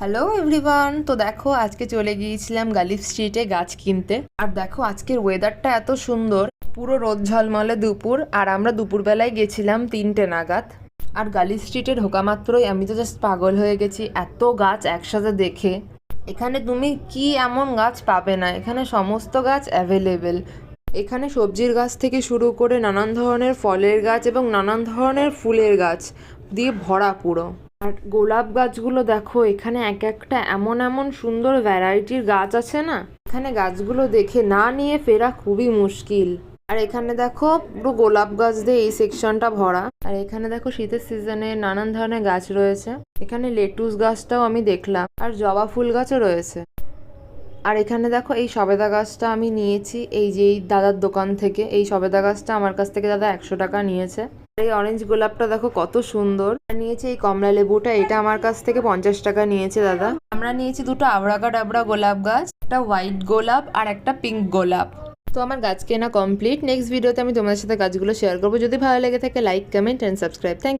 Hello everyone, তো দেখো আজকে চলে গিয়েছিলাম গালিফ স্ট্রিটে গাছ কিনতে। আর দেখো আজকের ওয়েদারটা এত সুন্দর, পুরো রোদ ঝলমলে দুপুর। আর আমরা দুপুরবেলায় গেছিলাম 3টে নাগাদ। আর গালিফ স্ট্রিটে ঢোকা মাত্রই আমি তো জাস্ট পাগল হয়ে গেছি এত গাছ একসাথে দেখে। এখানে তুমি কি এমন গাছ পাবে না, এখানে সমস্ত গাছ অ্যাভেলেবেল। এখানে সবজির গাছ থেকে শুরু করে নানান ধরনের ফলের গাছ এবং নানান ধরনের ফুলের গাছ দিয়ে ভরা পুরো। আর গোলাপ গাছগুলো দেখো, এখানে এক একটা এমন এমন সুন্দর ভ্যারাইটির গাছ আছে না, এখানে গাছগুলো দেখে না নিয়ে ফেরা খুবই মুশকিল। আর এখানে দেখো পুরো গোলাপ গাছ দিয়ে এই সেকশনটা ভরা। আর এখানে দেখো শীতের সিজনে নানান ধরনের গাছ রয়েছে। এখানে লেটুস গাছটাও আমি দেখলাম, আর জবা ফুল গাছও রয়েছে। আর এখানে দেখো এই সবেদা গাছটা আমি নিয়েছি এই যে এই দাদার দোকান থেকে। এই সবেদা গাছটা আমার কাছ থেকে দাদা 100 টাকা নিয়েছে। এই অরেঞ্জ গোলাপটা দেখো কত সুন্দর। নিয়েছি এই কমলা লেবুটা, এটা আমার কাছ থেকে 50 টাকা নিয়েছে দাদা। আমরা নিয়েছি দুটো আবড়াকা ডাবড়া গোলাপ গাছ, একটা হোয়াইট গোলাপ আর একটা পিঙ্ক গোলাপ। তো আমার গাছ কেনা কমপ্লিট। নেক্সট ভিডিওতে আমি তোমাদের সাথে গাছগুলো শেয়ার করবো। যদি ভালো লেগে থাকে like, comment and subscribe. Thank